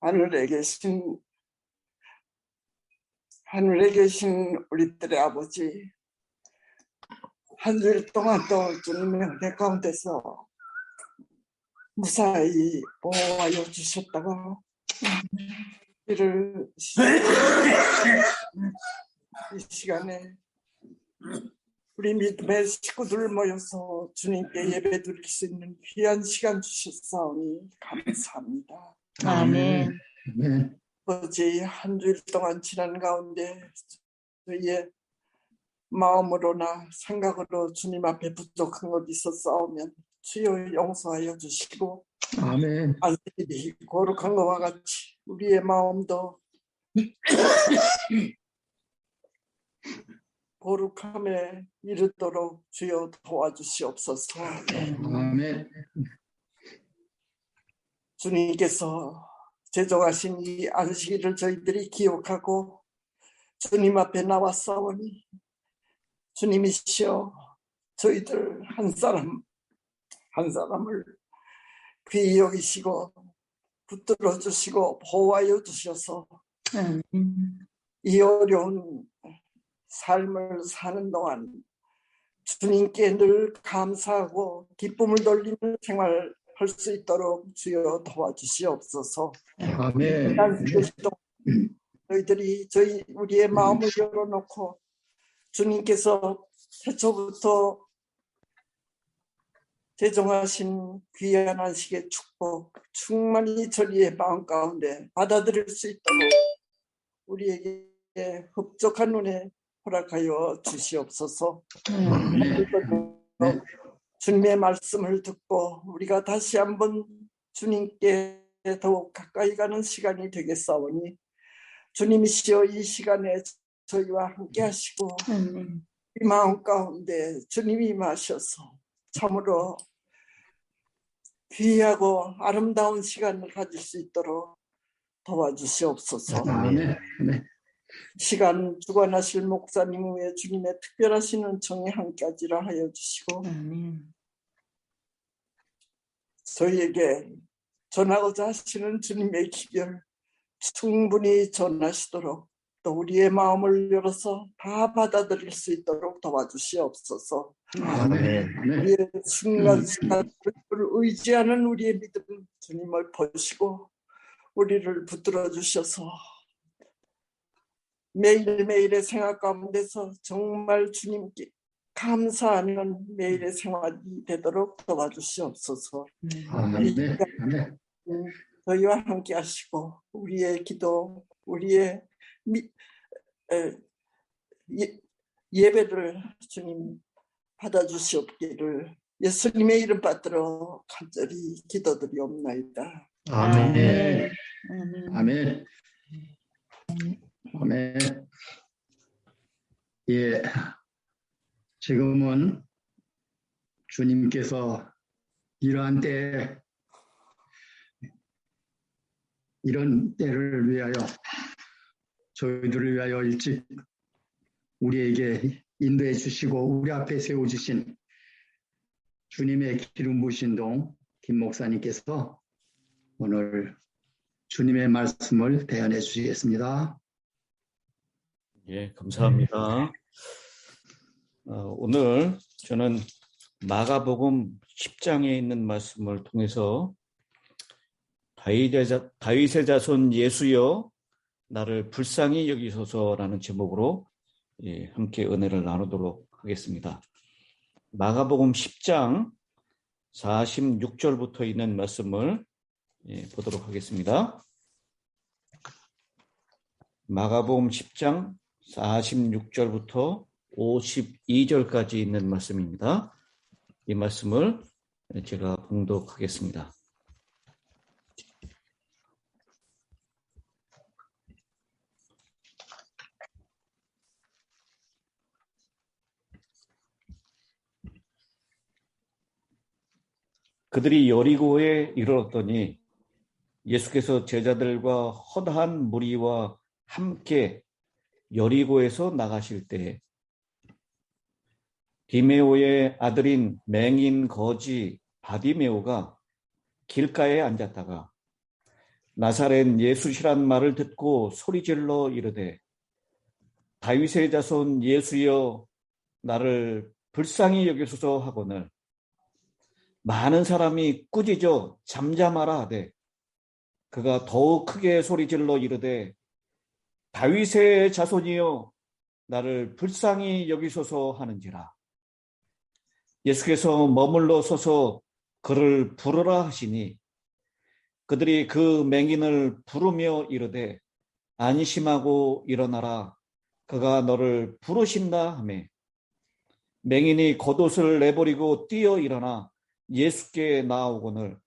하늘에 계신 우리들의 아버지, 한 주일 동안 또 주님의 은혜 가운데서 무사히 보호하여 주셨다가 이 시간에 우리 믿음의 식구들 모여서 주님께 예배 드릴 수 있는 귀한 시간 주셨사오니 감사합니다. 아멘. 어제 한 주일 동안 지난 가운데 저희의 마음으로나 생각으로 주님 앞에 부족한 것 있었사오면 주여 용서하여 주시고, 아멘. 안식일이 거룩한 것과 같이 우리의 마음도 거룩함에 이르도록 주여 도와주시옵소서. 아멘. 주님께서 제정하신 이 안식일을 저희들이 기억하고 주님 앞에 나왔사오니 주님이시여 저희들 한 사람 한 사람을 귀히 여기시고 붙들어 주시고 보호하여 주셔서 이 어려운 삶을 사는 동안 주님께 늘 감사하고 기쁨을 돌리는 생활 할 수 있도록 주여 도와주시옵소서. 아멘. 저희들이 우리의 마음을 열어놓고 주님께서 태초부터 제정하신 귀한 안식의 축복 충만히 저희의 마음 가운데 받아들일 수 있도록 우리에게 흡족한 눈에 허락하여 주시옵소서. 주님의 말씀을 듣고 우리가 다시 한번 주님께 더욱 가까이 가는 시간이 되겠사오니 주님이시여 이 시간에 저희와 함께 하시고 이 마음 가운데 주님이 임하셔서 참으로 귀하고 아름다운 시간을 가질 수 있도록 도와주시옵소서. 아멘. 시간 주관하실 목사님 외에 주님의 특별하신 은총이 함께하지라 하여 주시고 저희에게 전하고자 하시는 주님의 기별 충분히 전하시도록 또 우리의 마음을 열어서 다 받아들일 수 있도록 도와주시옵소서. 아멘. 우리의 순간순간을 의지하는 우리의 믿음 주님을 보시고 우리를 붙들어 주셔서 매일매일의 생활 가운데서 정말 주님께 감사하는 매일의 생활이 되도록 도와주시옵소서. 아멘. 저희와 함께 하시고 우리의 기도, 우리의 예배를 주님 받아주시옵기를 예수님의 이름 받들어 간절히 기도드리옵나이다. 아멘. 아멘. 아멘. 예, 지금은 주님께서 이러한 때, 이런 때를 위하여, 저희들을 위하여 일찍 우리에게 인도해 주시고 우리 앞에 세워주신 주님의 기름 부으신 동 김 목사님께서 오늘 주님의 말씀을 대언해 주시겠습니다. 예, 감사합니다. 오늘 저는 마가복음 10장에 있는 말씀을 통해서 다윗의 자손 예수여 나를 불쌍히 여기소서라는 제목으로 함께 은혜를 나누도록 하겠습니다. 마가복음 10장 46절부터 있는 말씀을 보도록 하겠습니다. 마가복음 10장 46절부터 52절까지 있는 말씀입니다. 이 말씀을 제가 봉독하겠습니다. 그들이 여리고에 이르렀더니 예수께서 제자들과 허다한 무리와 함께 여리고에서 나가실 때 디메오의 아들인 맹인 거지 바디메오가 길가에 앉았다가 나사렛 예수시란 말을 듣고 소리질러 이르되 다윗의 자손 예수여 나를 불쌍히 여기소서 하거늘 많은 사람이 꾸짖어 잠잠하라 하되 그가 더욱 크게 소리질러 이르되 다윗의 자손이여 나를 불쌍히 여기소서 하는지라. 예수께서 머물러 서서 그를 부르라 하시니 그들이 그 맹인을 부르며 이르되 안심하고 일어나라 그가 너를 부르신다 하매 맹인이 겉옷을 내버리고 뛰어 일어나 예수께 나아오거늘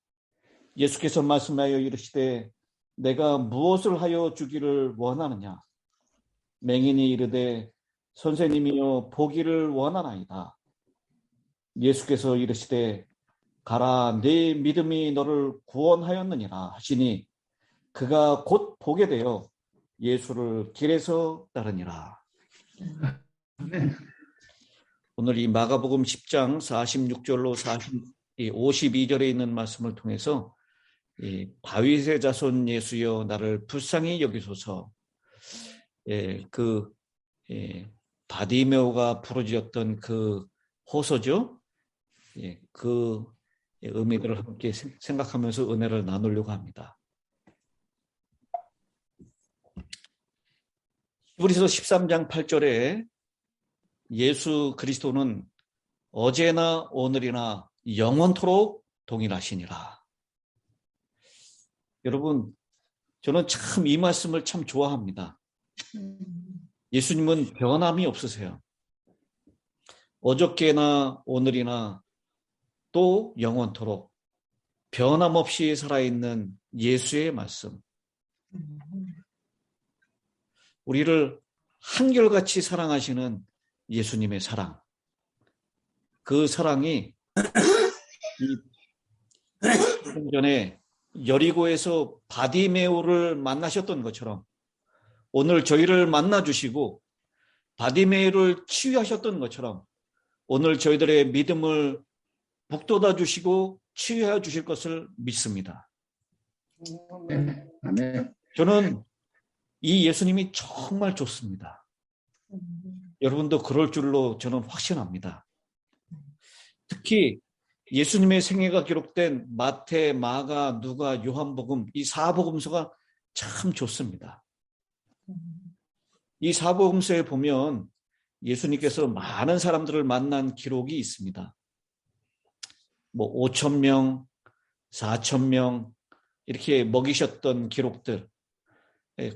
예수께서 말씀하여 이르시되 내가 무엇을 하여 주기를 원하느냐. 맹인이 이르되 선생님이여 보기를 원하나이다. 예수께서 이르시되 가라 네 믿음이 너를 구원하였느니라 하시니 그가 곧 보게 되어 예수를 길에서 따르니라. 오늘 이 마가복음 10장 46절로 52절에 있는 말씀을 통해서 이 다윗의 자손 예수여 나를 불쌍히 여기소서, 바디메오가 부르짖었던 그 호소죠. 그 의미들을 함께 생각하면서 은혜를 나누려고 합니다. 히브리서 13장 8절에 예수 그리스도는 어제나 오늘이나 영원토록 동일하시니라. 여러분, 저는 참 이 말씀을 참 좋아합니다. 예수님은 변함이 없으세요. 어저께나 오늘이나 또 영원토록 변함없이 살아있는 예수의 말씀. 우리를 한결같이 사랑하시는 예수님의 사랑. 그 사랑이 전에 여리고에서 바디메오를 만나셨던 것처럼 오늘 저희를 만나주시고 바디메오를 치유하셨던 것처럼 오늘 저희들의 믿음을 북돋아 주시고 치유해 주실 것을 믿습니다. 아멘. 저는 이 예수님이 정말 좋습니다. 여러분도 그럴 줄로 저는 확신합니다. 특히 예수님의 생애가 기록된 마태, 마가, 누가, 요한복음 이 사복음서가 참 좋습니다. 이 사복음서에 보면 예수님께서 많은 사람들을 만난 기록이 있습니다. 5,000명, 4,000명 이렇게 먹이셨던 기록들,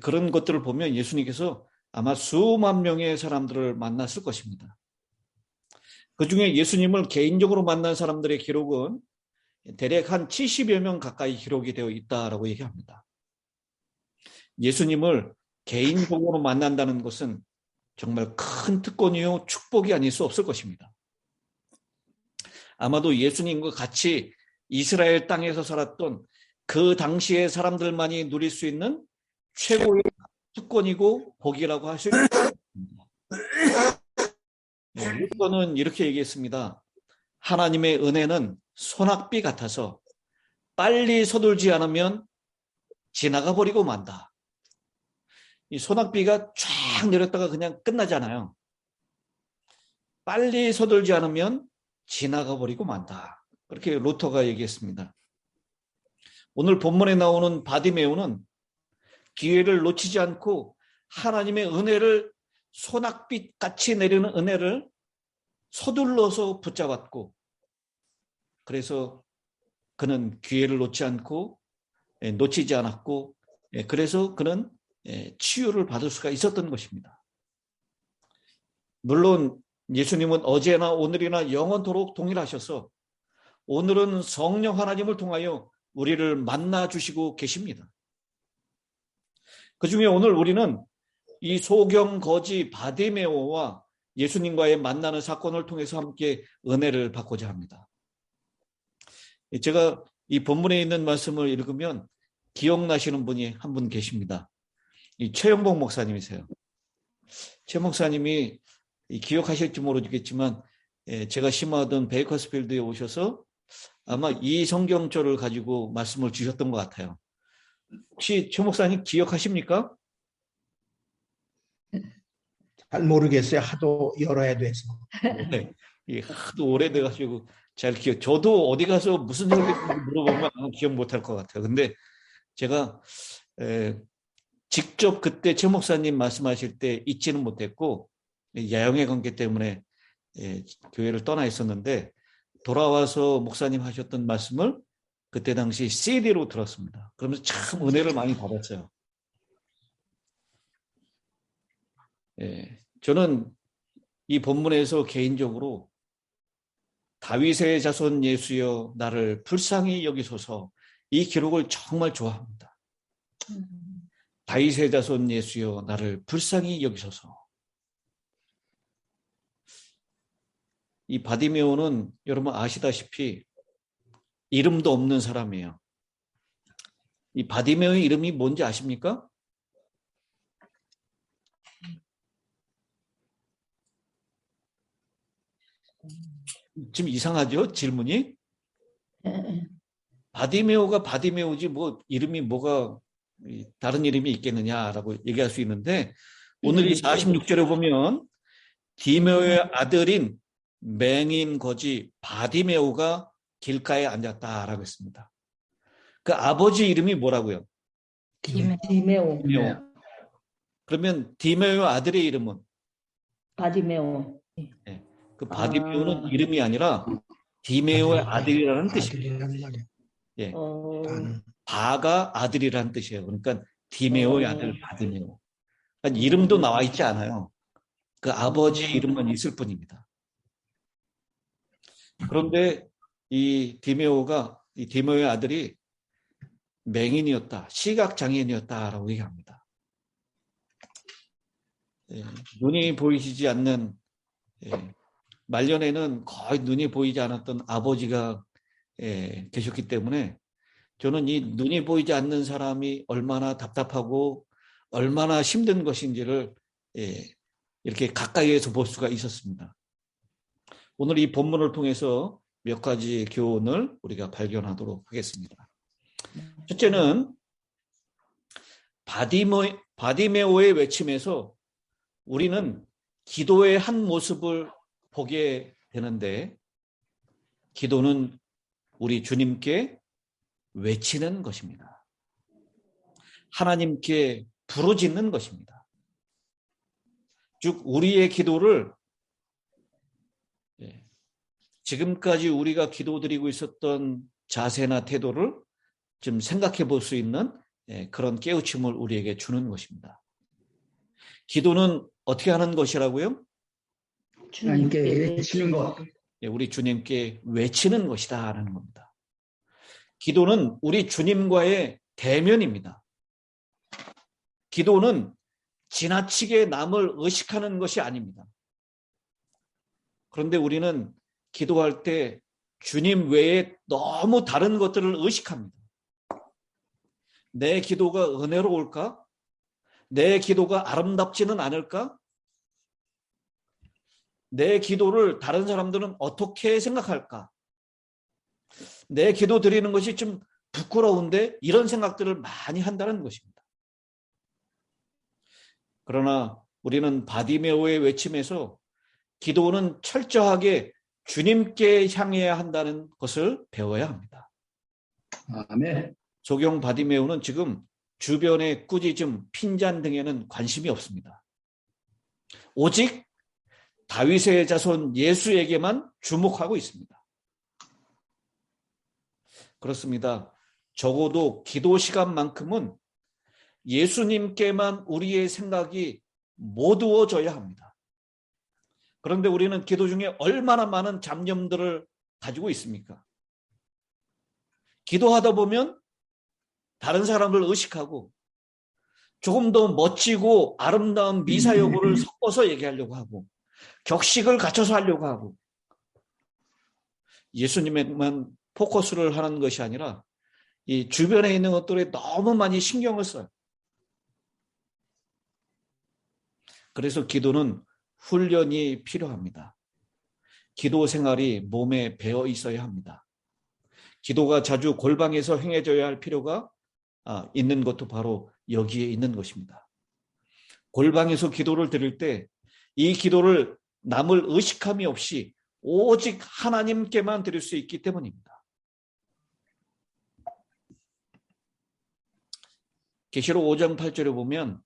그런 것들을 보면 예수님께서 아마 수만 명의 사람들을 만났을 것입니다. 그중에 예수님을 개인적으로 만난 사람들의 기록은 대략 한 70여 명 가까이 기록이 되어 있다라고 얘기합니다. 예수님을 개인적으로 만난다는 것은 정말 큰 특권이요 축복이 아닐 수 없을 것입니다. 아마도 예수님과 같이 이스라엘 땅에서 살았던 그 당시의 사람들만이 누릴 수 있는 최고의 특권이고 복이라고 할 수 있습니다. 루터는 이렇게 얘기했습니다. 하나님의 은혜는 소낙비 같아서 빨리 서둘지 않으면 지나가 버리고 만다. 이 소낙비가 쫙 내렸다가 그냥 끝나잖아요. 빨리 서둘지 않으면 지나가 버리고 만다. 그렇게 루터가 얘기했습니다. 오늘 본문에 나오는 바디메오는 기회를 놓치지 않고 하나님의 은혜를 소낙빛 같이 내리는 은혜를 서둘러서 붙잡았고, 그래서 그는 기회를 놓치지 않았고, 그래서 그는 치유를 받을 수가 있었던 것입니다. 물론 예수님은 어제나 오늘이나 영원토록 동일하셔서 오늘은 성령 하나님을 통하여 우리를 만나 주시고 계십니다. 그중에 오늘 우리는 이 소경 거지 바디메오와 예수님과의 만나는 사건을 통해서 함께 은혜를 받고자 합니다. 제가 이 본문에 있는 말씀을 읽으면 기억나시는 분이 한 분 계십니다. 이 최영복 목사님이세요. 최 목사님이 기억하실지 모르겠지만 제가 심화하던 베이커스필드에 오셔서 아마 이 성경절을 가지고 말씀을 주셨던 것 같아요. 혹시 최 목사님 기억하십니까? 잘 모르겠어요. 하도 여러 해 돼서. 네. 이 하도 오래돼가지고 잘 기억. 저도 어디 가서 무슨 설교인지 물어보면 기억 못할 것 같아요. 근데 제가 직접 그때 최 목사님 말씀하실 때 잊지는 못했고 야영의 관계 때문에 교회를 떠나 있었는데 돌아와서 목사님 하셨던 말씀을 그때 당시 CD로 들었습니다. 그러면서 참 은혜를 많이 받았어요. 저는 이 본문에서 개인적으로 다윗의 자손 예수여 나를 불쌍히 여기소서, 이 기록을 정말 좋아합니다. 다윗의 자손 예수여 나를 불쌍히 여기소서. 이 바디메오는 여러분 아시다시피 이름도 없는 사람이에요. 이 바디메오의 이름이 뭔지 아십니까? 좀 이상하죠? 질문이? 바디메오가 바디메오지 뭐 이름이 뭐가 다른 이름이 있겠느냐라고 얘기할 수 있는데, 오늘 이 46절에 보면 디메오의 아들인 맹인 거지 바디메오가 길가에 앉았다라고 했습니다. 그 아버지 이름이 뭐라고요? 디메오. 그러면 디메오의 아들의 이름은? 바디메오. 네. 그 바디메오는 이름이 아니라 디메오의 아들이라는 뜻이에요. 예. 바가 아들이라는 뜻이에요. 그러니까 디메오의 아들 바디메오. 그러니까 이름도 나와 있지 않아요. 그 아버지 이름만 있을 뿐입니다. 그런데 이 디메오의 아들이 맹인이었다, 시각장애인이었다라고 얘기합니다. 눈이 보이지 않는, 말년에는 거의 눈이 보이지 않았던 아버지가 계셨기 때문에 저는 이 눈이 보이지 않는 사람이 얼마나 답답하고 얼마나 힘든 것인지를 이렇게 가까이에서 볼 수가 있었습니다. 오늘 이 본문을 통해서 몇 가지 교훈을 우리가 발견하도록 하겠습니다. 첫째는 바디메오의 외침에서 우리는 기도의 한 모습을 보게 되는데, 기도는 우리 주님께 외치는 것입니다. 하나님께 부르짖는 것입니다. 즉 우리의 기도를, 지금까지 우리가 기도드리고 있었던 자세나 태도를 좀 생각해 볼 수 있는 그런 깨우침을 우리에게 주는 것입니다. 기도는 어떻게 하는 것이라고요? 주님께 외치는 것. 우리 주님께 외치는 것이다 라는 겁니다. 기도는 우리 주님과의 대면입니다. 기도는 지나치게 남을 의식하는 것이 아닙니다. 그런데 우리는 기도할 때 주님 외에 너무 다른 것들을 의식합니다. 내 기도가 은혜로울까? 내 기도가 아름답지는 않을까? 내 기도를 다른 사람들은 어떻게 생각할까? 내 기도 드리는 것이 좀 부끄러운데, 이런 생각들을 많이 한다는 것입니다. 그러나 우리는 바디메오의 외침에서 기도는 철저하게 주님께 향해야 한다는 것을 배워야 합니다. 아멘. 조경 바디메오는 지금 주변의 꾸짖음, 핀잔 등에는 관심이 없습니다. 오직 다윗의 자손 예수에게만 주목하고 있습니다. 그렇습니다. 적어도 기도 시간만큼은 예수님께만 우리의 생각이 모두어져야 합니다. 그런데 우리는 기도 중에 얼마나 많은 잡념들을 가지고 있습니까? 기도하다 보면 다른 사람을 의식하고 조금 더 멋지고 아름다운 미사 여구를 섞어서 얘기하려고 하고 격식을 갖춰서 하려고 하고, 예수님에만 포커스를 하는 것이 아니라 이 주변에 있는 것들에 너무 많이 신경을 써요. 그래서 기도는 훈련이 필요합니다. 기도 생활이 몸에 배어 있어야 합니다. 기도가 자주 골방에서 행해져야 할 필요가 있는 것도 바로 여기에 있는 것입니다. 골방에서 기도를 드릴 때 이 기도를 남을 의식함이 없이 오직 하나님께만 드릴 수 있기 때문입니다. 계시록 5장 8절에 보면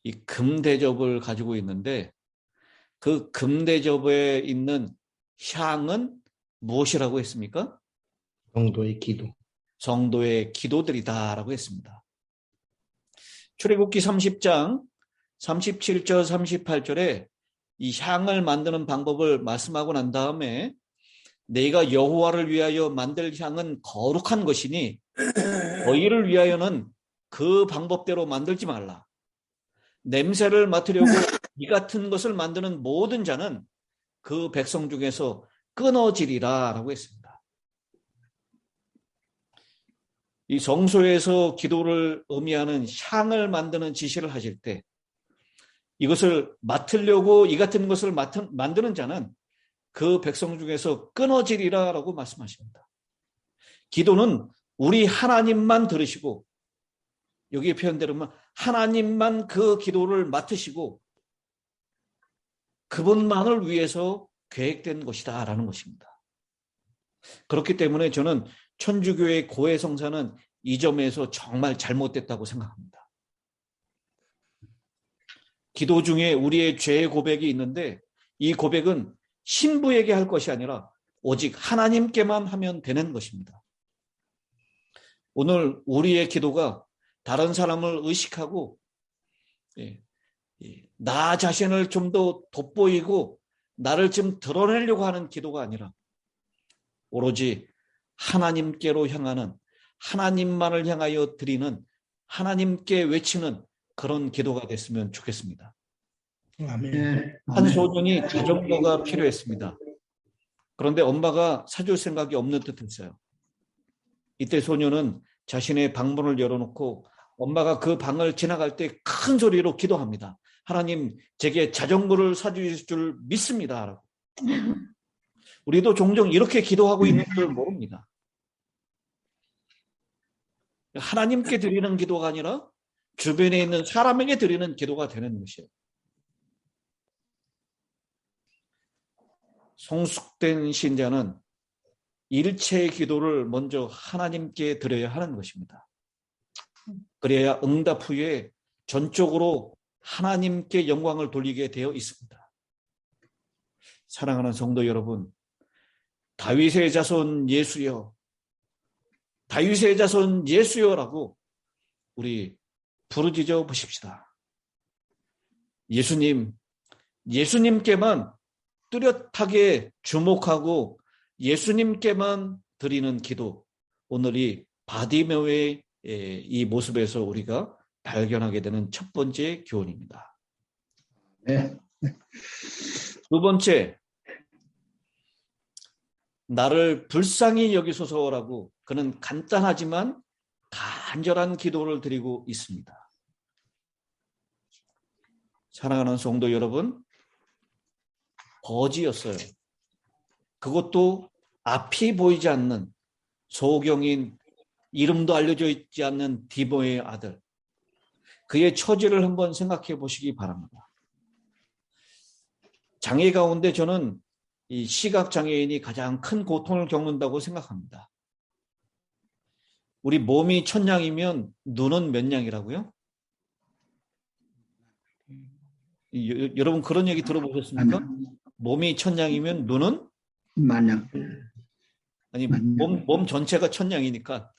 이 금대접을 가지고 있는데 그 금대접에 있는 향은 무엇이라고 했습니까? 성도의 기도. 성도의 기도들이다라고 했습니다. 출애굽기 30장 37절 38절에 이 향을 만드는 방법을 말씀하고 난 다음에 내가 여호와를 위하여 만들 향은 거룩한 것이니 너희를 위하여는 그 방법대로 만들지 말라. 냄새를 맡으려고 이 같은 것을 만드는 모든 자는 그 백성 중에서 끊어지리라 라고 했습니다. 이 성소에서 기도를 의미하는 향을 만드는 지시를 하실 때 이것을 맡으려고 이 같은 것을 만드는 자는 그 백성 중에서 끊어지리라 라고 말씀하십니다. 기도는 우리 하나님만 들으시고 여기에 표현대로 하나님만 그 기도를 맡으시고 그분만을 위해서 계획된 것이다 라는 것입니다. 그렇기 때문에 저는 천주교의 고해성사는 이 점에서 정말 잘못됐다고 생각합니다. 기도 중에 우리의 죄의 고백이 있는데 이 고백은 신부에게 할 것이 아니라 오직 하나님께만 하면 되는 것입니다. 오늘 우리의 기도가 다른 사람을 의식하고 나 자신을 좀 더 돋보이고 나를 좀 드러내려고 하는 기도가 아니라 오로지 하나님께로 향하는 하나님만을 향하여 드리는 하나님께 외치는 그런 기도가 됐으면 좋겠습니다. 아멘. 한 소년이 자전거가 필요했습니다. 그런데 엄마가 사줄 생각이 없는 듯했어요. 이때 소년은 자신의 방문을 열어놓고 엄마가 그 방을 지나갈 때 큰 소리로 기도합니다. 하나님, 제게 자전거를 사주실 줄 믿습니다. 우리도 종종 이렇게 기도하고 있는 줄 모릅니다. 하나님께 드리는 기도가 아니라 주변에 있는 사람에게 드리는 기도가 되는 것이에요. 성숙된 신자는 일체의 기도를 먼저 하나님께 드려야 하는 것입니다. 그래야 응답 후에 전적으로 하나님께 영광을 돌리게 되어 있습니다. 사랑하는 성도 여러분, 다윗의 자손 예수여, 다윗의 자손 예수여라고 우리 부르짖어 보십시다. 예수님께만 뚜렷하게 주목하고 예수님께만 드리는 기도, 오늘 이 바디메오의 이 모습에서 우리가 발견하게 되는 첫 번째 교훈입니다. 네. 두 번째, 나를 불쌍히 여기소서라고 그는 간단하지만 간절한 기도를 드리고 있습니다. 사랑하는 성도 여러분, 거지였어요. 그것도 앞이 보이지 않는 소경인, 이름도 알려져 있지 않는 디보의 아들. 그의 처지를 한번 생각해 보시기 바랍니다. 장애 가운데 저는 이 시각장애인이 가장 큰 고통을 겪는다고 생각합니다. 우리 몸이 천냥이면 눈은 몇 냥이라고요? 여러분 그런 얘기 들어보셨습니까? 몸이 천냥이면 눈은? 만냥. 아니, 몸 전체가 천냥이니까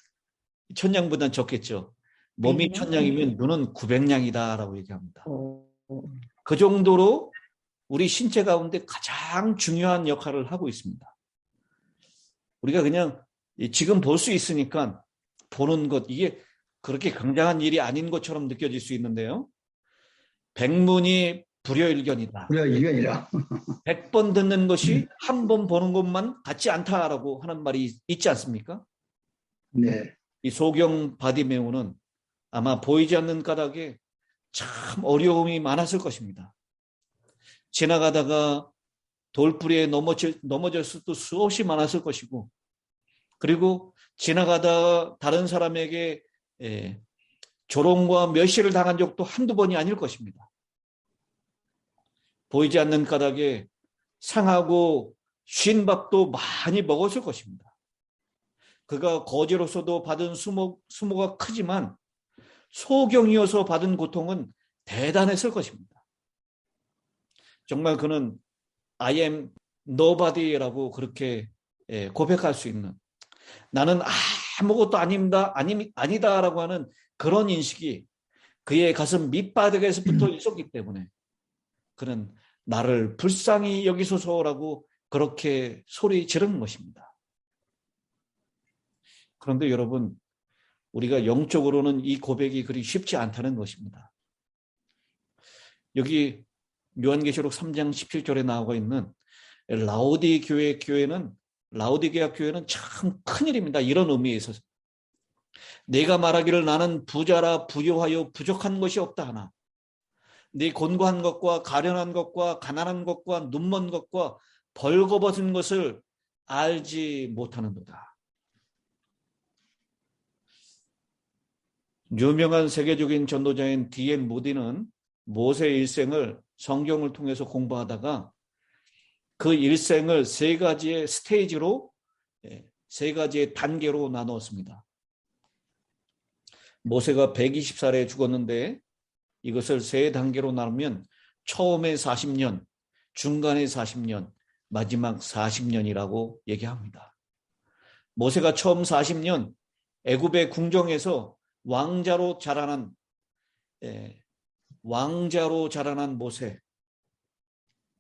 천냥보다는 적겠죠. 몸이 천냥이면 눈은 900냥이다라고 얘기합니다. 그 정도로 우리 신체 가운데 가장 중요한 역할을 하고 있습니다. 우리가 그냥 지금 볼 수 있으니까 보는 것, 이게 그렇게 굉장한 일이 아닌 것처럼 느껴질 수 있는데요. 백문이 불여일견이다. 불여일견이라. 100번 듣는 것이 한 번 보는 것만 같지 않다라고 하는 말이 있지 않습니까? 네. 이 소경 바디메오는 아마 보이지 않는 까닭에 참 어려움이 많았을 것입니다. 지나가다가 돌부리에 넘어질 수도 수없이 많았을 것이고, 그리고 지나가다 다른 사람에게 조롱과 멸시를 당한 적도 한두 번이 아닐 것입니다. 보이지 않는 까닭에 상하고 쉰 밥도 많이 먹었을 것입니다. 그가 거지로서도 받은 수모가 크지만 소경이어서 받은 고통은 대단했을 것입니다. 정말 그는 I am nobody라고 그렇게 고백할 수 있는, 나는 아무것도 아니다라고 하는 그런 인식이 그의 가슴 밑바닥에서부터 있었기 때문에 그는 나를 불쌍히 여기소서라고 그렇게 소리 지르는 것입니다. 그런데 여러분, 우리가 영적으로는 이 고백이 그리 쉽지 않다는 것입니다. 여기 요한계시록 3장 17절에 나오고 있는 라오디게아 교회는 참 큰일입니다. 이런 의미에 있어서. 내가 말하기를 나는 부자라 부요하여 부족한 것이 없다 하나 네 곤고한 것과 가련한 것과 가난한 것과 눈먼 것과 벌거벗은 것을 알지 못하는도다. 유명한 세계적인 전도자인 D.L. 무디는 모세의 일생을 성경을 통해서 공부하다가 그 일생을 세 가지의 스테이지로, 세 가지의 단계로 나누었습니다. 모세가 120살에 죽었는데 이것을 세 단계로 나누면 처음에 40년, 중간에 40년, 마지막 40년이라고 얘기합니다. 모세가 처음 40년 애굽의 궁정에서 왕자로 자라난 모세.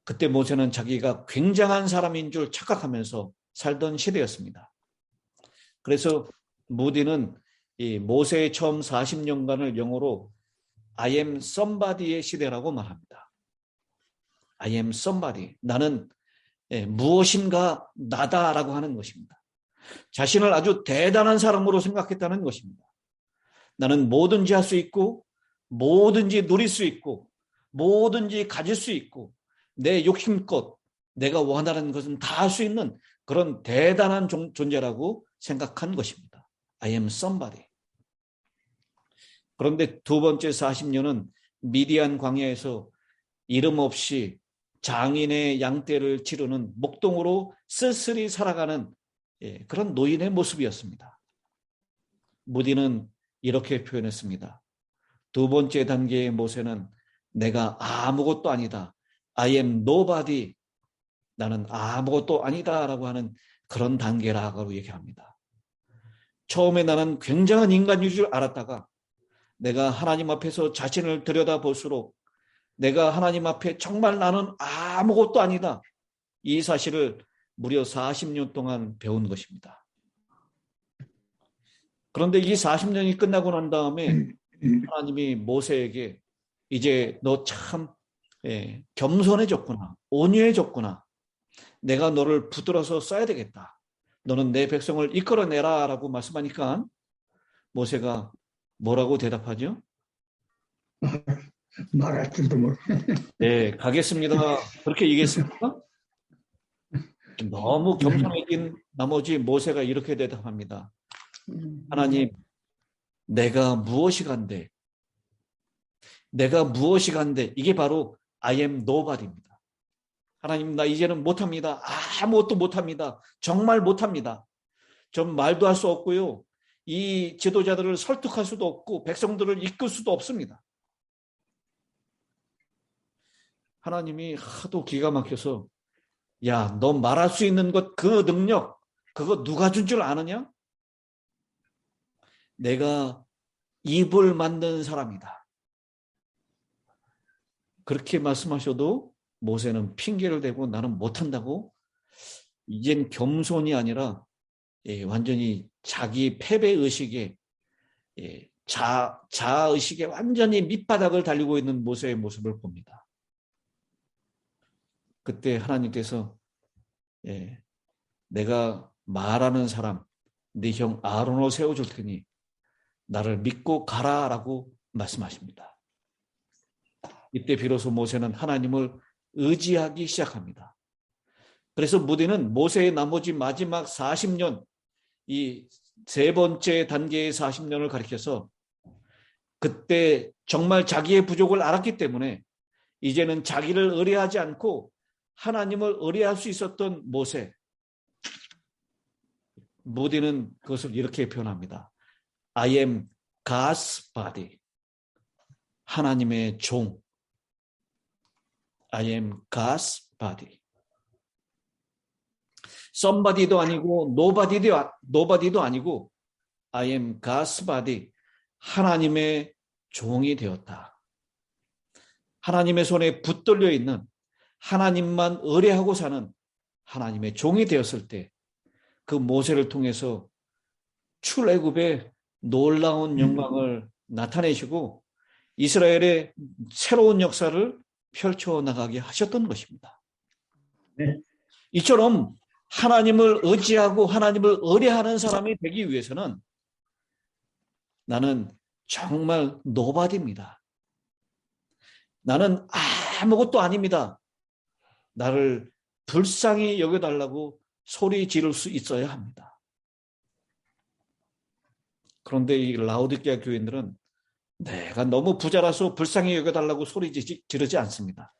그때 모세는 자기가 굉장한 사람인 줄 착각하면서 살던 시대였습니다. 그래서 무디는 이 모세의 처음 40년간을 영어로 I am somebody의 시대라고 말합니다. I am somebody. 나는 무엇인가 나다라고 하는 것입니다. 자신을 아주 대단한 사람으로 생각했다는 것입니다. 나는 뭐든지 할 수 있고 뭐든지 누릴 수 있고 뭐든지 가질 수 있고 내 욕심껏 내가 원하는 것은 다 할 수 있는 그런 대단한 존재라고 생각한 것입니다. I am somebody. 그런데 두 번째 40년은 미디안 광야에서 이름 없이 장인의 양떼를 치르는 목동으로 쓸쓸히 살아가는 그런 노인의 모습이었습니다. 무디는 이렇게 표현했습니다. 두 번째 단계의 모세는 내가 아무것도 아니다. I am nobody. 나는 아무것도 아니다라고 하는 그런 단계라고 얘기합니다. 처음에 나는 굉장한 인간인 줄 알았다가 내가 하나님 앞에서 자신을 들여다볼수록 내가 하나님 앞에 정말 나는 아무것도 아니다. 이 사실을 무려 40년 동안 배운 것입니다. 그런데 이 40년이 끝나고 난 다음에 하나님이 모세에게 이제 너 참 겸손해졌구나. 온유해졌구나. 내가 너를 붙들어서 써야 되겠다. 너는 내 백성을 이끌어내라 라고 말씀하니까 모세가 뭐라고 대답하죠? 말할 줄도 모르. 네, 가겠습니다. 그렇게 얘기했습니까? 너무 겸손해진 나머지 모세가 이렇게 대답합니다. 하나님, 내가 무엇이간데? 이게 바로 I am nobody입니다. 하나님, 나 이제는 못합니다. 아무것도 못합니다. 정말 못합니다. 전 말도 할 수 없고요. 이 지도자들을 설득할 수도 없고 백성들을 이끌 수도 없습니다. 하나님이 하도 기가 막혀서 야, 너 말할 수 있는 것, 그 능력, 그거 누가 준 줄 아느냐? 내가 입을 만든 사람이다. 그렇게 말씀하셔도 모세는 핑계를 대고 나는 못한다고 이젠 겸손이 아니라 완전히 자기 패배의식에 자아의식에 완전히 밑바닥을 달리고 있는 모세의 모습을 봅니다. 그때 하나님께서 내가 말하는 사람 네 형 아론을 세워줄 테니 나를 믿고 가라라고 말씀하십니다. 이때 비로소 모세는 하나님을 의지하기 시작합니다. 그래서 무디는 모세의 나머지 마지막 40년 이 세 번째 단계의 40년을 가리켜서 그때 정말 자기의 부족을 알았기 때문에 이제는 자기를 의뢰하지 않고 하나님을 의뢰할 수 있었던 모세. 무디는 그것을 이렇게 표현합니다. I am God's body. 하나님의 종. I am God's body. somebody도 아니고 nobody도 아니고 I am God's body. 하나님의 종이 되었다. 하나님의 손에 붙들려 있는 하나님만 의뢰하고 사는 하나님의 종이 되었을 때 그 모세를 통해서 출애굽의 놀라운 영광을 나타내시고 이스라엘의 새로운 역사를 펼쳐나가게 하셨던 것입니다. 네. 이처럼 하나님을 의지하고 하나님을 의뢰하는 사람이 되기 위해서는 나는 정말 노바디입니다. 나는 아무것도 아닙니다. 나를 불쌍히 여겨달라고 소리 지를 수 있어야 합니다. 그런데 이 라오디게아 교인들은 내가 너무 부자라서 불쌍히 여겨달라고 소리 지르지 않습니다.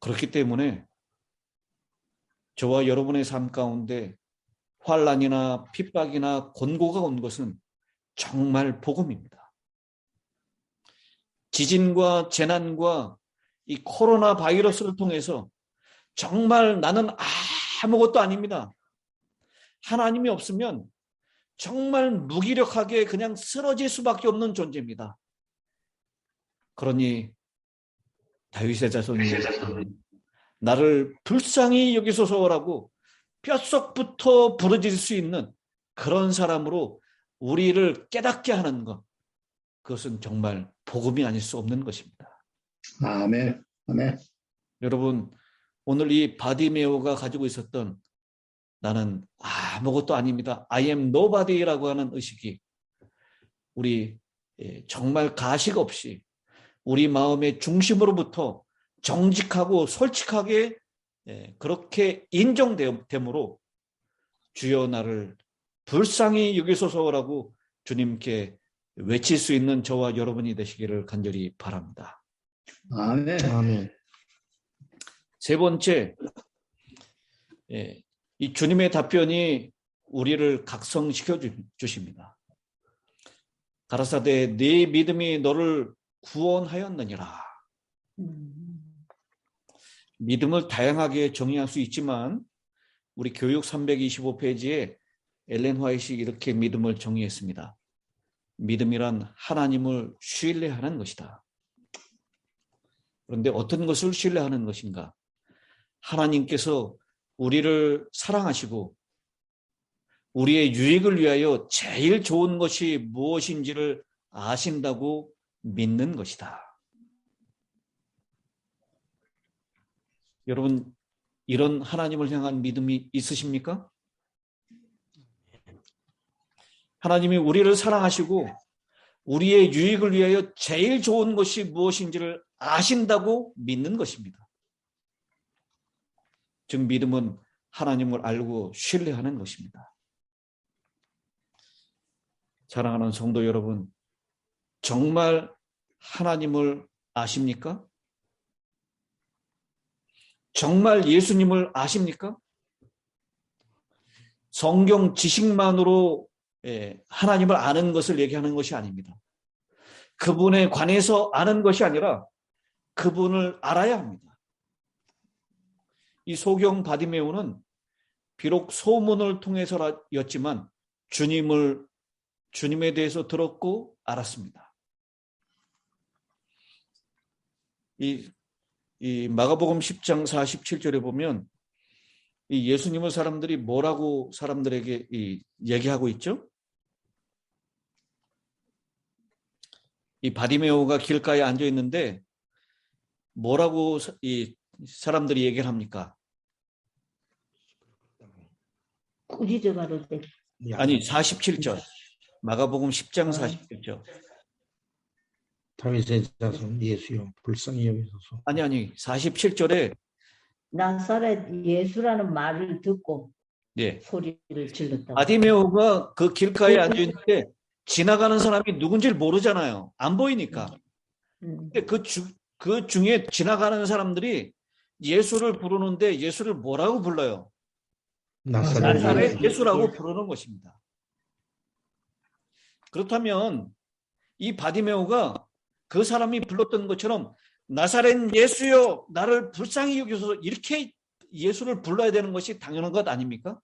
그렇기 때문에 저와 여러분의 삶 가운데 환난이나 핍박이나 곤고가 온 것은 정말 복음입니다. 지진과 재난과 이 코로나 바이러스를 통해서 정말 나는 아무것도 아닙니다. 하나님이 없으면 정말 무기력하게 그냥 쓰러질 수밖에 없는 존재입니다. 그러니 다윗의 자손이 나를 불쌍히 여기소서라고 뼛속부터 부르짖을 수 있는 그런 사람으로 우리를 깨닫게 하는 것, 그것은 정말 복음이 아닐 수 없는 것입니다. 아멘. 아멘. 여러분, 오늘 이 바디메오가 가지고 있었던 나는 아무것도 아닙니다. I am nobody라고 하는 의식이 우리 정말 가식 없이 우리 마음의 중심으로부터 정직하고 솔직하게 그렇게 인정됨으로 주여 나를 불쌍히 여기소서라고 주님께 외칠 수 있는 저와 여러분이 되시기를 간절히 바랍니다. 아멘. 아멘. 세 번째, 이 주님의 답변이 우리를 각성시켜 주십니다. 가라사대 네 믿음이 너를 구원하였느니라. 믿음을 다양하게 정의할 수 있지만 우리 교육 325페이지에 엘렌 화이트가 이렇게 믿음을 정의했습니다. 믿음이란 하나님을 신뢰하는 것이다. 그런데 어떤 것을 신뢰하는 것인가? 하나님께서 우리를 사랑하시고 우리의 유익을 위하여 제일 좋은 것이 무엇인지를 아신다고 믿는 것이다. 여러분, 이런 하나님을 향한 믿음이 있으십니까? 하나님이 우리를 사랑하시고 우리의 유익을 위하여 제일 좋은 것이 무엇인지를 아신다고 믿는 것입니다. 즉 믿음은 하나님을 알고 신뢰하는 것입니다. 사랑하는 성도 여러분, 정말 하나님을 아십니까? 정말 예수님을 아십니까? 성경 지식만으로 하나님을 아는 것을 얘기하는 것이 아닙니다. 그분에 관해서 아는 것이 아니라 그분을 알아야 합니다. 이 소경 바디메오는 비록 소문을 통해서였지만 주님에 대해서 들었고 알았습니다. 이 마가복음 10장 47절에 보면 이 예수님을 사람들이 뭐라고 사람들에게 얘기하고 있죠? 이 바디메오가 길가에 앉아 있는데 뭐라고 이 사람들이 얘기를 합니까? 꾸짖어 가로되. 아니 47절. 마가복음 10장 47절. 다윗의 자손 예수여 불쌍히 여기소서. 아니 47절에 나사렛 예수라는 말을 듣고 예. 소리를 질렀다고. 바디메오가 그 길가에 앉아 있는데 지나가는 사람이 누군지를 모르잖아요. 안 보이니까. 근데 그 중에 지나가는 사람들이 예수를 부르는데 예수를 뭐라고 불러요? 나사렛 예수라고 부르는 것입니다. 그렇다면 이 바디메오가 그 사람이 불렀던 것처럼 나사렛 예수여 나를 불쌍히 여기소서 이렇게 예수를 불러야 되는 것이 당연한 것 아닙니까?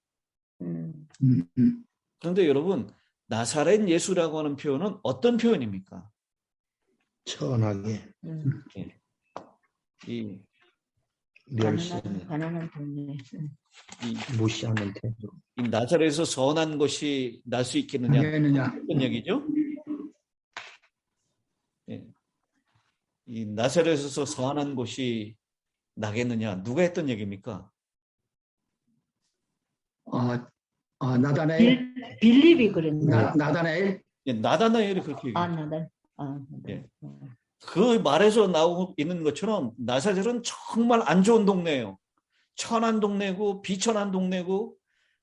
그런데 여러분 나사렛 예수라고 하는 표현은 어떤 표현입니까? 천하게 예. 이 가난한 동네. 무시하는 태도. 이 나사렛에서 선한 것이 날 수 있겠느냐? 어떤 얘기죠? 예. 이 나사렛에서 선한 것이 나겠느냐? 누가 했던 얘기입니까? 나다나엘. 빌립이 그랬나? 나다나엘. 예, 나다나엘이 그렇게 얘기해요. 나단. 예. 그 말에서 나오고 있는 것처럼 나사렛은 정말 안 좋은 동네예요. 천한 동네고 비천한 동네고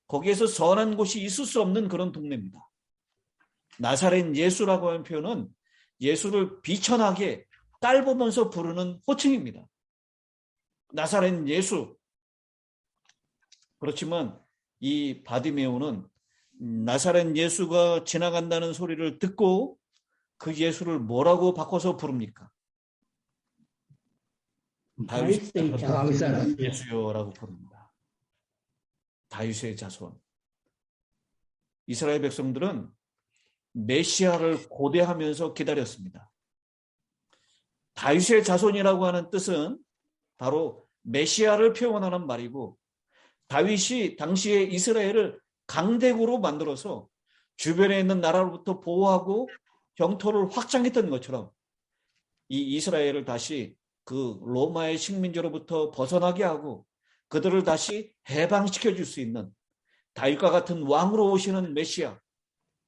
거기에서 선한 곳이 있을 수 없는 그런 동네입니다. 나사렛 예수라고 하는 표현은 예수를 비천하게 딸보면서 부르는 호칭입니다. 나사렛 예수. 그렇지만 이 바디메오는 나사렛 예수가 지나간다는 소리를 듣고 그 예수를 뭐라고 바꿔서 부릅니까? 다윗의 자손 예수여라고 부릅니다. 다윗의 자손. 이스라엘 백성들은 메시아를 고대하면서 기다렸습니다. 다윗의 자손이라고 하는 뜻은 바로 메시아를 표현하는 말이고 다윗이 당시에 이스라엘을 강대국으로 만들어서 주변에 있는 나라로부터 보호하고 영토를 확장했던 것처럼 이 이스라엘을 다시 그 로마의 식민지로부터 벗어나게 하고 그들을 다시 해방시켜 줄 수 있는 다윗과 같은 왕으로 오시는 메시아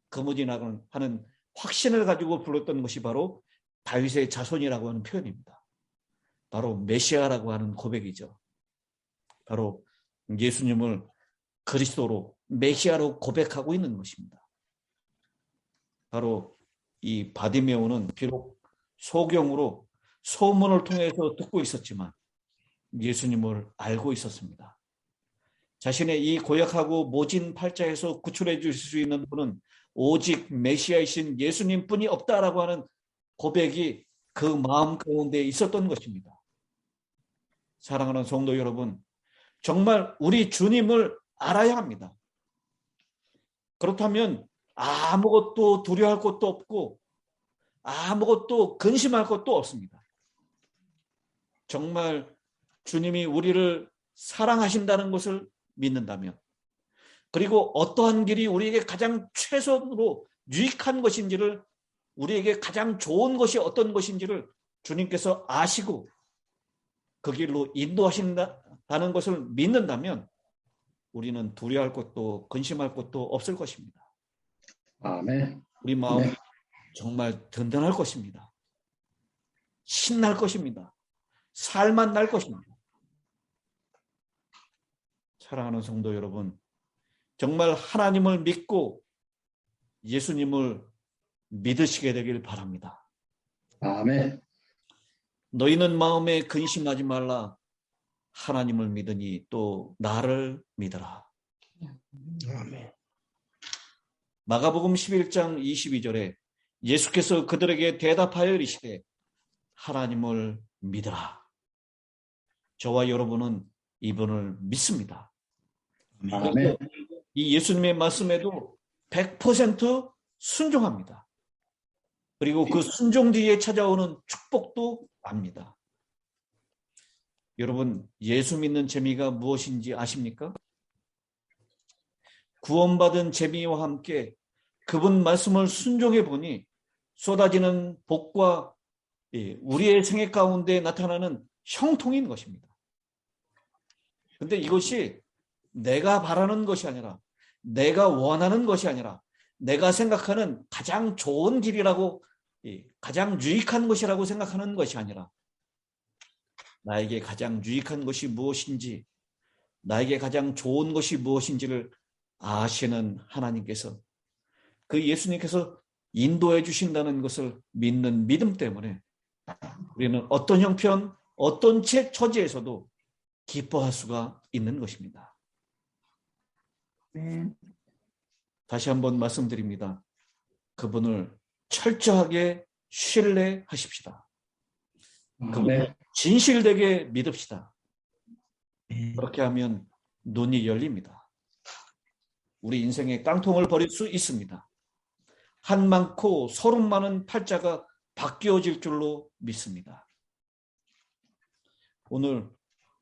그무진하는 하는 확신을 가지고 불렀던 것이 바로 다윗의 자손이라고 하는 표현입니다. 바로 메시아라고 하는 고백이죠. 바로 예수님을 그리스도로 메시아로 고백하고 있는 것입니다. 바로 이 바디메오는 비록 소경으로 소문을 통해서 듣고 있었지만 예수님을 알고 있었습니다. 자신의 이 고약하고 모진 팔자에서 구출해 주실 수 있는 분은 오직 메시아이신 예수님뿐이 없다라고 하는 고백이 그 마음 가운데 있었던 것입니다. 사랑하는 성도 여러분, 정말 우리 주님을 알아야 합니다. 그렇다면 아무것도 두려워할 것도 없고 아무것도 근심할 것도 없습니다. 정말 주님이 우리를 사랑하신다는 것을 믿는다면 그리고 어떠한 길이 우리에게 가장 최선으로 유익한 것인지를 우리에게 가장 좋은 것이 어떤 것인지를 주님께서 아시고 그 길로 인도하신다는 것을 믿는다면 우리는 두려워할 것도 근심할 것도 없을 것입니다. 아멘. 우리 마음 정말 든든할 것입니다. 신날 것입니다. 살만 날 것입니다. 사랑하는 성도 여러분, 정말 하나님을 믿고 예수님을 믿으시게 되길 바랍니다. 아멘. 너희는 마음에 근심하지 말라. 하나님을 믿으니 또 나를 믿어라. 아멘. 마가복음 11장 22절에 예수께서 그들에게 대답하여 이르시되 하나님을 믿어라. 저와 여러분은 이분을 믿습니다. 아멘. 이 예수님의 말씀에도 100% 순종합니다. 그리고 그 순종 뒤에 찾아오는 축복도 압니다. 여러분, 예수 믿는 재미가 무엇인지 아십니까? 구원받은 재미와 함께 그분 말씀을 순종해 보니 쏟아지는 복과 우리의 생애 가운데 나타나는 형통인 것입니다. 그런데 이것이 내가 바라는 것이 아니라 내가 원하는 것이 아니라 내가 생각하는 가장 좋은 길이라고 가장 유익한 것이라고 생각하는 것이 아니라 나에게 가장 유익한 것이 무엇인지 나에게 가장 좋은 것이 무엇인지를 아시는 하나님께서, 그 예수님께서 인도해 주신다는 것을 믿는 믿음 때문에 우리는 어떤 형편, 어떤 처지에서도 기뻐할 수가 있는 것입니다. 다시 한번 말씀드립니다. 그분을 철저하게 신뢰하십시다. 그분을 진실되게 믿읍시다. 그렇게 하면 눈이 열립니다. 우리 인생의 깡통을 버릴 수 있습니다. 한 많고 서른 많은 팔자가 바뀌어질 줄로 믿습니다. 오늘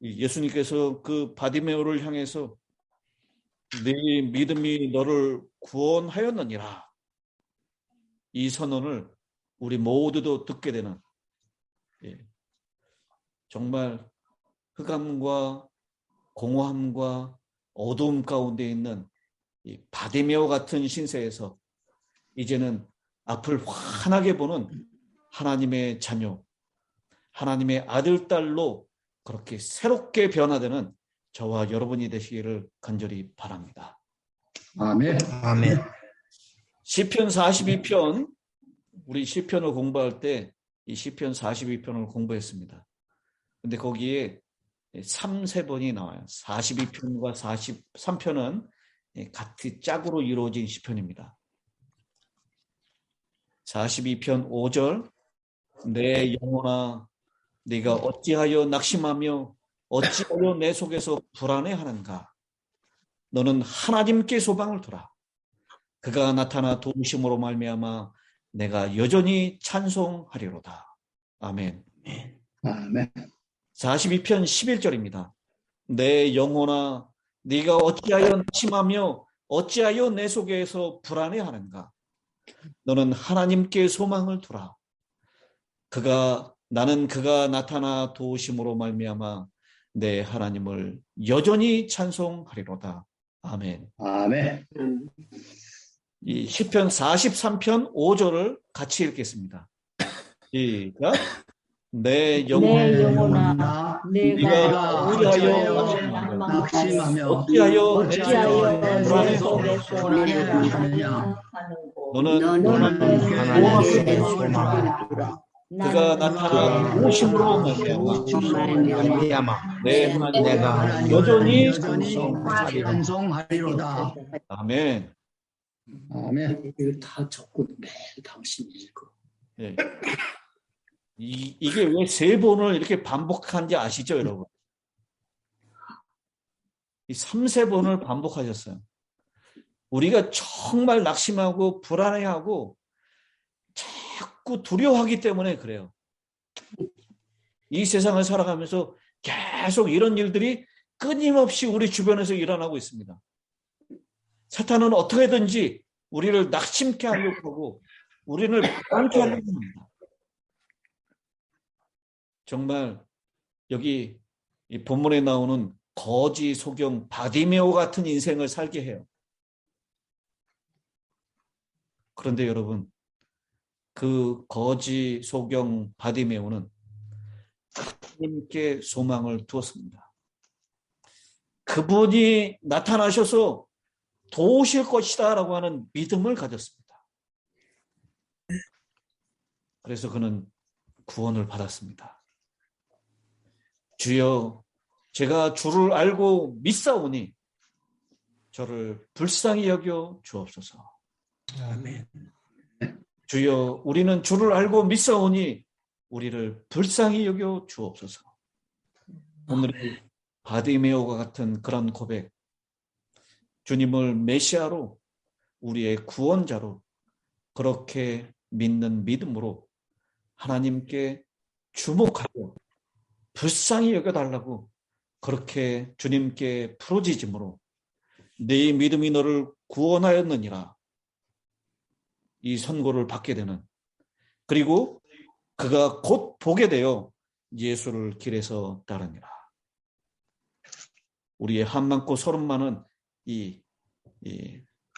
예수님께서 그 바디메오를 향해서 네 믿음이 너를 구원하였느니라, 이 선언을 우리 모두도 듣게 되는, 정말 흑암과 공허함과 어두움 가운데 있는 이 바디메오 같은 신세에서 이제는 앞을 환하게 보는 하나님의 자녀, 하나님의 아들, 딸로 그렇게 새롭게 변화되는 저와 여러분이 되시기를 간절히 바랍니다. 아멘. 아멘. 시편 42편, 우리 시편을 공부할 때 이 시편 42편을 공부했습니다. 근데 거기에 3번이 나와요. 42편과 43편은 같이 짝으로 이루어진 시편입니다. 42편 5절, 내 영혼아 네가 어찌하여 낙심하며 어찌하여 내 속에서 불안해하는가. 너는 하나님께 소망을 두라. 그가 나타나 도우심으로 말미암아 내가 여전히 찬송하리로다. 아멘. 아멘. 42편 11절입니다. 내 영혼아 네가 어찌하여 낙심하며 어찌하여 내 속에서 불안해하는가. 너는 하나님께 소망을 두라. 나는 그가 나타나 도우심으로 말미암아 내 하나님을 여전히 찬송하리로다. 아멘. 아멘. 이 시편 43편 5절을 같이 읽겠습니다. 시작. 내 영혼아 네가 어찌하여 낙심하며 어찌하여 불안해하느냐. 너는 하나님께 소망을 두라. 그가 나타나 도우심으로 말미암아 내 하나님 내가 여전히 찬송하리로다. 아멘. 아멘. 이걸 다 적고 매일 당신이 읽어. 예. 이게 왜 3번을 이렇게 반복한지 아시죠, 여러분? 이 3~4번을 반복하셨어요. 우리가 정말 낙심하고 불안해하고 자꾸 두려워하기 때문에 그래요. 이 세상을 살아가면서 계속 이런 일들이 끊임없이 우리 주변에서 일어나고 있습니다. 사탄은 어떻게든지 우리를 낙심케 하려고 하고 우리를 불안케 하려고 합니다. 정말 여기 이 본문에 나오는 거지 소경 바디메오 같은 인생을 살게 해요. 그런데 여러분, 그 거지 소경 바디메오는 하나님께 소망을 두었습니다. 그분이 나타나셔서 도우실 것이다 라고 하는 믿음을 가졌습니다. 그래서 그는 구원을 받았습니다. 주여, 제가 주를 알고 믿사오니 저를 불쌍히 여겨 주옵소서. 아멘. 주여, 우리는 주를 알고 믿사오니 우리를 불쌍히 여겨 주옵소서. 오늘 바디메오가 같은 그런 고백, 주님을 메시아로, 우리의 구원자로 그렇게 믿는 믿음으로 하나님께 주목하고 불쌍히 여겨달라고 그렇게 주님께 부르짖음으로 네 믿음이 너를 구원하였느니라, 이 선고를 받게 되는, 그리고 그가 곧 보게 되어 예수를 길에서 따르니라. 우리의 한 많고 서른 많은 이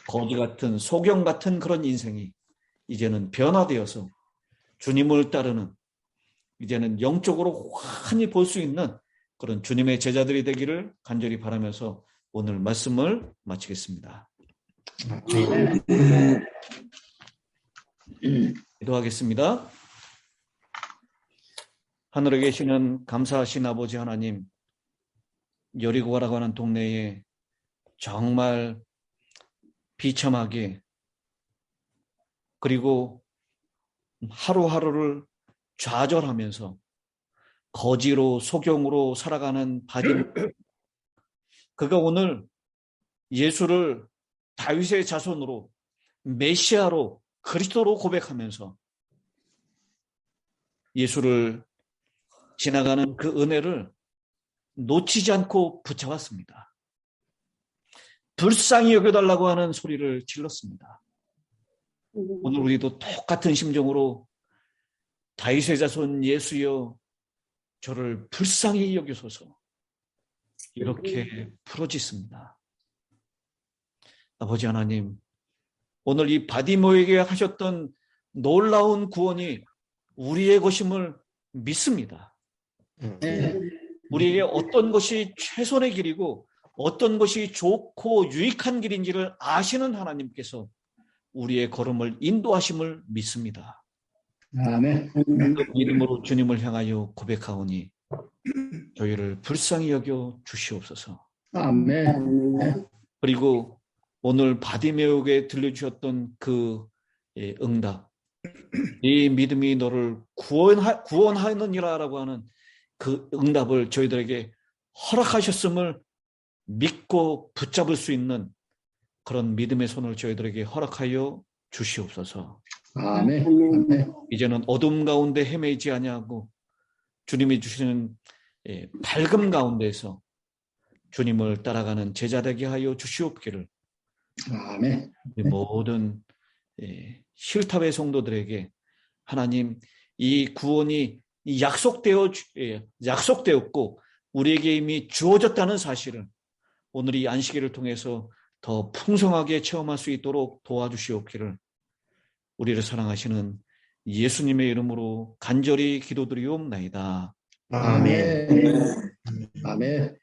거지 같은 소경 같은 그런 인생이 이제는 변화되어서 주님을 따르는, 이제는 영적으로 환히 볼 수 있는 그런 주님의 제자들이 되기를 간절히 바라면서 오늘 말씀을 마치겠습니다. 기도하겠습니다. 하늘에 계시는 감사하신 아버지 하나님, 여리고라고 하는 동네에 정말 비참하게 그리고 하루하루를 좌절하면서 거지로 소경으로 살아가는 바디메오, 그가 오늘 예수를 다윗의 자손으로 메시아로 그리스도로 고백하면서 예수를 지나가는 그 은혜를 놓치지 않고 붙잡았습니다. 불쌍히 여겨달라고 하는 소리를 질렀습니다. 오늘 우리도 똑같은 심정으로 다윗의 자손 예수여 저를 불쌍히 여기소서 이렇게 부르짖습니다. 아버지 하나님, 오늘 이 바디메오에게 하셨던 놀라운 구원이 우리의 것임을 믿습니다. 우리에게 어떤 것이 최선의 길이고 어떤 것이 좋고 유익한 길인지를 아시는 하나님께서 우리의 걸음을 인도하심을 믿습니다. 아멘. 그 믿음으로 주님을 향하여 고백하오니 저희를 불쌍히 여겨 주시옵소서. 아멘. 그리고 오늘 바디메오에게 들려주셨던 그 응답, 이 믿음이 너를 구원하느니라라고 하는 그 응답을 저희들에게 허락하셨음을 믿고 붙잡을 수 있는 그런 믿음의 손을 저희들에게 허락하여 주시옵소서. 아멘. 아멘. 이제는 어둠 가운데 헤매지 아니하고 주님이 주시는 밝음 가운데서 주님을 따라가는 제자 되게 하여 주시옵기를 아멘. 모든 힐탑의 성도들에게 하나님 이 구원이 약속되었고 우리에게 이미 주어졌다는 사실을 오늘 이 안식일을 통해서 더 풍성하게 체험할 수 있도록 도와주시옵기를 우리를 사랑하시는 예수님의 이름으로 간절히 기도드리옵나이다. 아멘. 아멘.